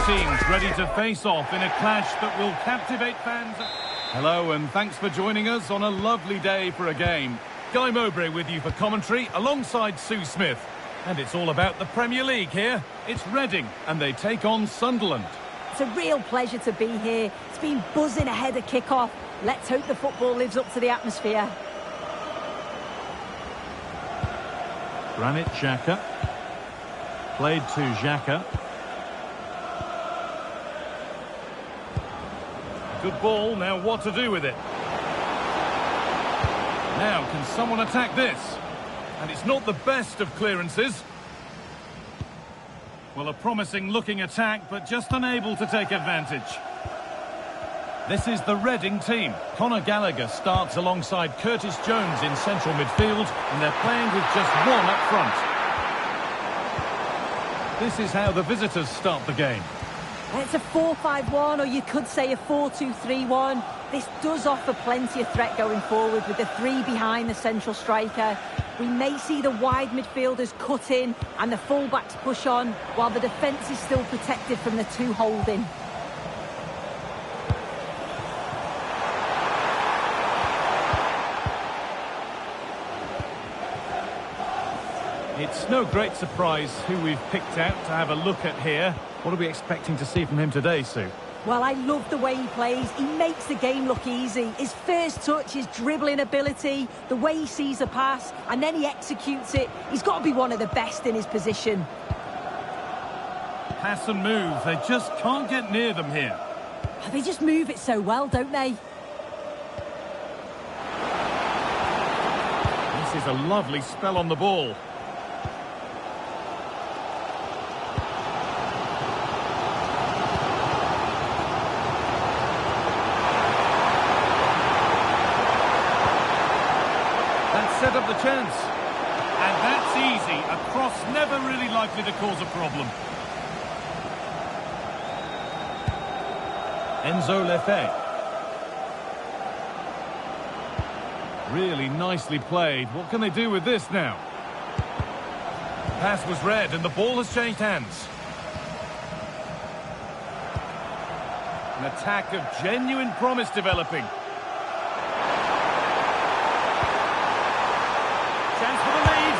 teams ready to face off in a clash that will captivate fans. Hello and thanks for joining us on a lovely day for a game. Guy Mowbray with you for commentary alongside Sue Smith. And it's all about the Premier League here. It's Reading and they take on Sunderland. It's a real pleasure to be here. It's been buzzing ahead of kick-off. Let's hope the football lives up to the atmosphere. Granit Xhaka. Played to Xhaka. Good ball, now what to do with it? Now, can someone attack this? And it's not the best of clearances. Well, a promising looking attack, but just unable to take advantage. This is the Reading team. Conor Gallagher starts alongside Curtis Jones in central midfield, and they're playing with just one up front. This is how the visitors start the game. It's a 4-5-1, or you could say a 4-2-3-1. This does offer plenty of threat going forward with the three behind the central striker. We may see the wide midfielders cut in and the fullbacks push on, while the defence is still protected from the two holding. It's no great surprise who we've picked out to have a look at here. What are we expecting to see from him today, Sue? Well, I love the way he plays. He makes the game look easy. His first touch, his dribbling ability, the way he sees a pass, and then he executes it. He's got to be one of the best in his position. Pass and move. They just can't get near them here. They just move it so well, don't they? This is a lovely spell on the ball. Set up the chance. And that's easy. A cross never really likely to cause a problem. Enzo Lefebvre. Really nicely played. What can they do with this now? The pass was read and the ball has changed hands. An attack of genuine promise developing. Chance for the lead.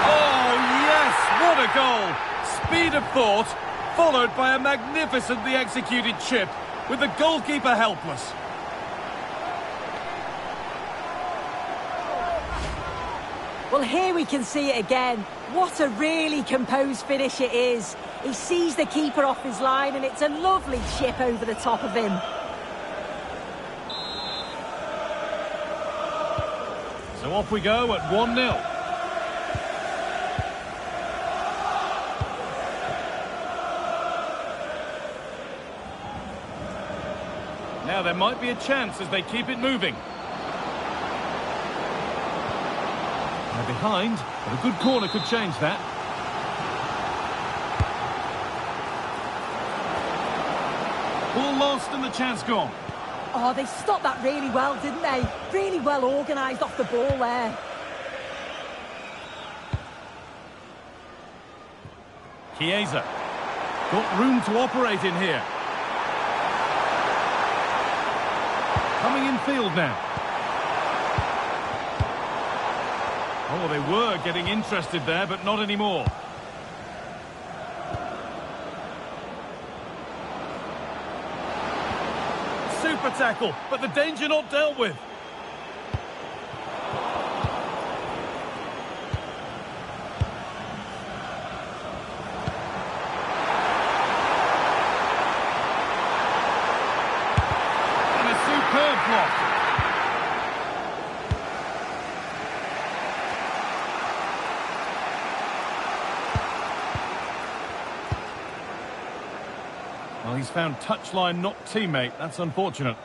Oh, yes! What a goal! Speed of thought, followed by a magnificently executed chip, with the goalkeeper helpless. Well, here we can see it again. What a really composed finish it is. He sees the keeper off his line, and it's a lovely chip over the top of him. So off we go at 1-0. Now there might be a chance as they keep it moving. They're behind, but a good corner could change that. Ball lost and the chance gone. Oh, they stopped that really well, didn't they? Really well organised off the ball there. Chiesa. Got room to operate in here. Coming in field now. Oh, they were getting interested there, but not anymore. Super tackle, but the danger not dealt with. And a superb block. Well, he's found touchline, not teammate. That's unfortunate.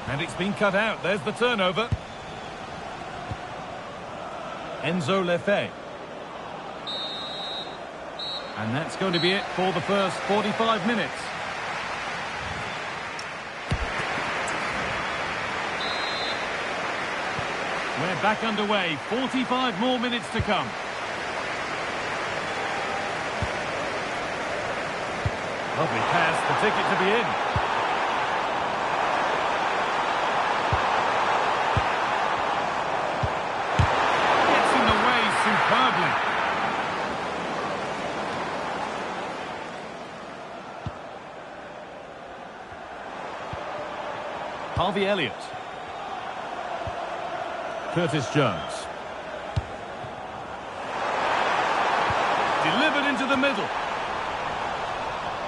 And it's been cut out. There's the turnover. Enzo Lefebvre. And that's going to be it for the first 45 minutes. We're back underway. 45 more minutes to come. Lovely pass, the ticket to be in. Gets in the way superbly. Harvey Elliott. Curtis Jones. Delivered into the middle.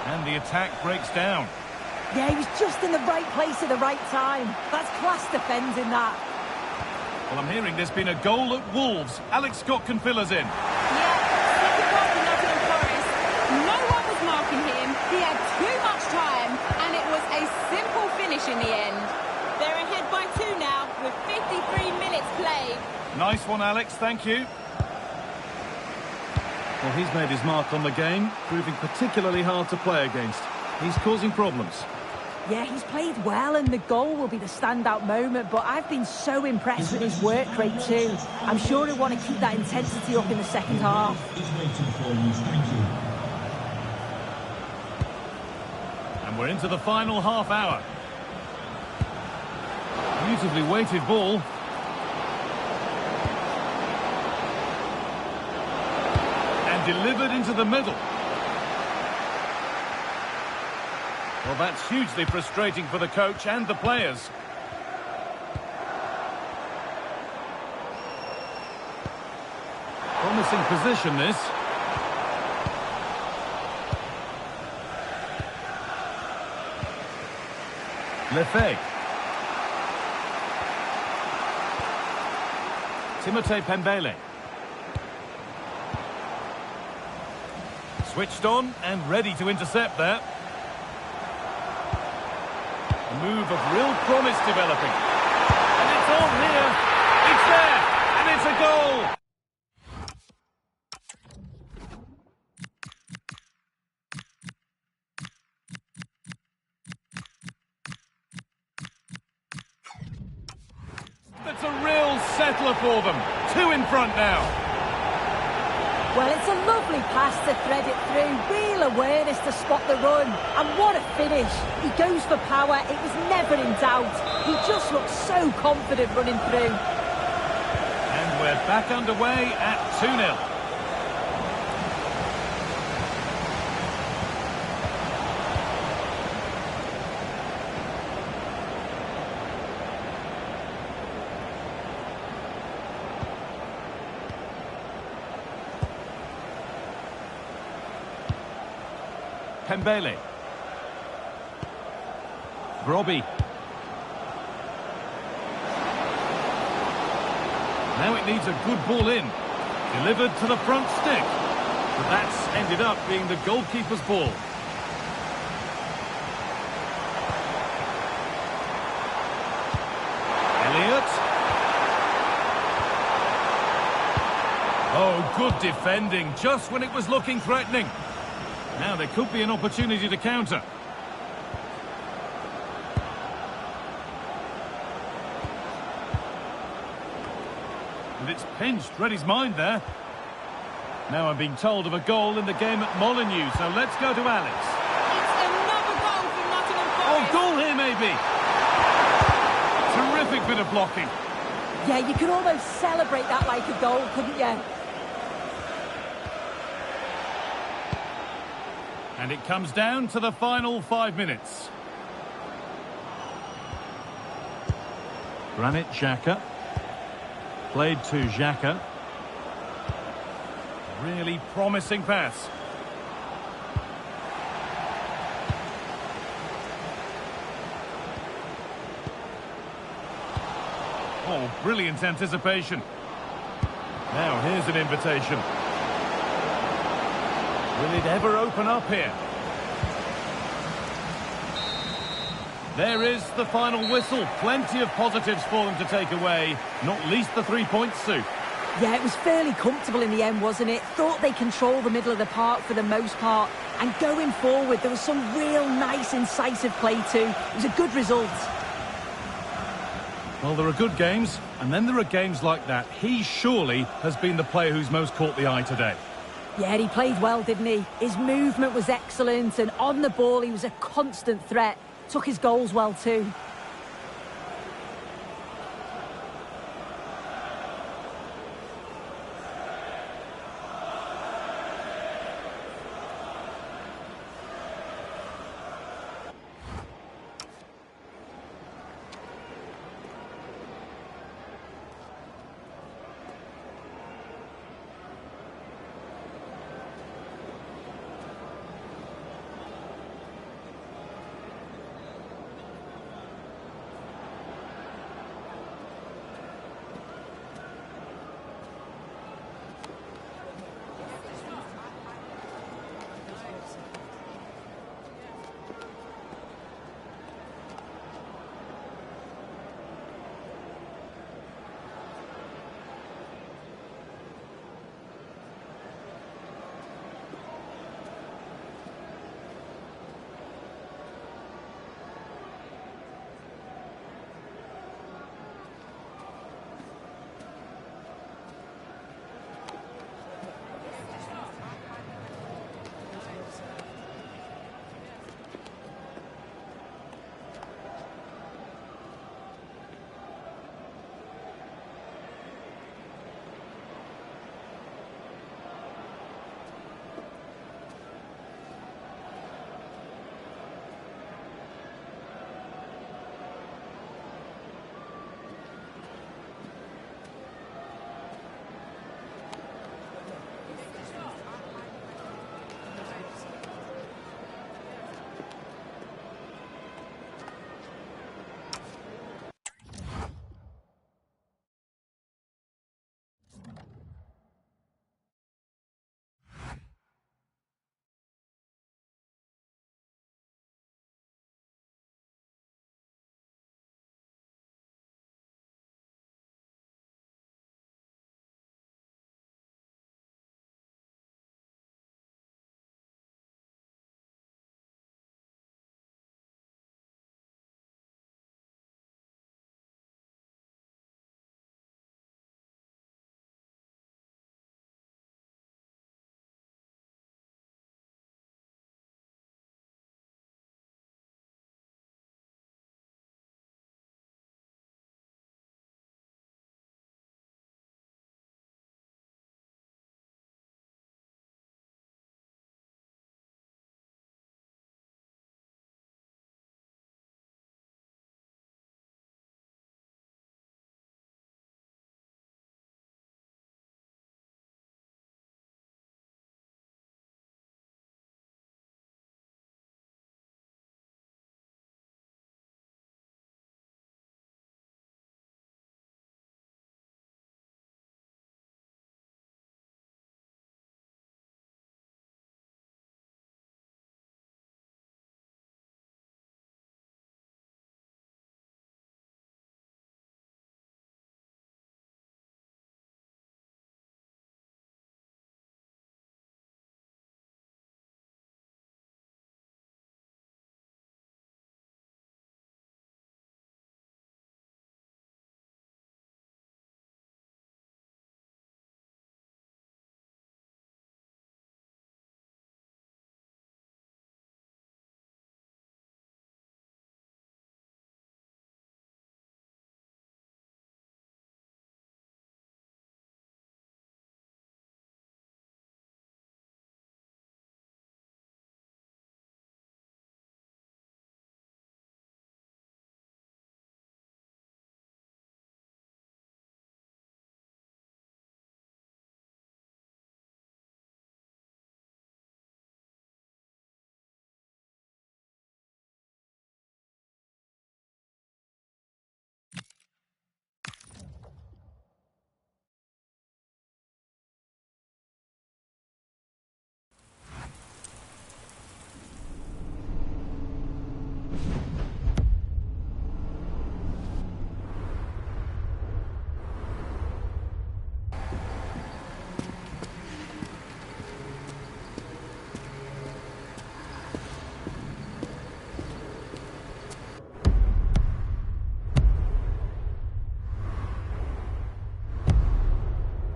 And the attack breaks down. Yeah, he was just in the right place at the right time. That's class defending that. Well, I'm hearing there's been a goal at Wolves. Alex Scott can fill us in. Yeah, second goal for Nottingham Forest. No one was marking him. He had too much time, and it was a simple finish in the end. They're ahead by 2 now, with 53 minutes played. Nice one, Alex. Thank you. Well, he's made his mark on the game, proving particularly hard to play against. He's causing problems. Yeah, he's played well, and the goal will be the standout moment, but I've been so impressed with his work rate too. I'm sure he'll want to keep that intensity up in the second half. Is waiting for you. Thank you. And we're into the final half hour. Beautifully weighted ball. And delivered into the middle. Well, that's hugely frustrating for the coach and the players. Promising position, this. Lefebvre. Timothée Pembele. Switched on and ready to intercept there. A move of real promise developing. And it's on here. It's there. And it's a goal. That's a real settler for them. 2 in front now. Well, it's a lovely pass to thread it through. Real awareness to spot the run. And what a finish. He goes for power. It was never in doubt. He just looks so confident running through. And we're back underway at 2-0. Pembele. Brobbey. Now it needs a good ball in. Delivered to the front stick. But that's ended up being the goalkeeper's ball. Elliott. Oh, good defending, just when it was looking threatening. Now there could be an opportunity to counter. And it's pinched, read his mind there. Now I'm being told of a goal in the game at Molineux, so let's go to Alex. It's another goal for Nottingham Forest. Oh, goal here maybe. Terrific bit of blocking. Yeah, you could almost celebrate that like a goal, couldn't you? And it comes down to the final 5 minutes. Granit Xhaka. Played to Xhaka. Really promising pass. Oh, brilliant anticipation. Now here's an invitation. Will it ever open up here? There is the final whistle. Plenty of positives for them to take away, not least the 3 points, Sue. Yeah, it was fairly comfortable in the end, wasn't it? Thought they controlled the middle of the park for the most part. And going forward, there was some real nice, incisive play too. It was a good result. Well, there are good games, and then there are games like that. He surely has been the player who's most caught the eye today. Yeah, he played well, didn't he? His movement was excellent, and on the ball he was a constant threat. Took his goals well too.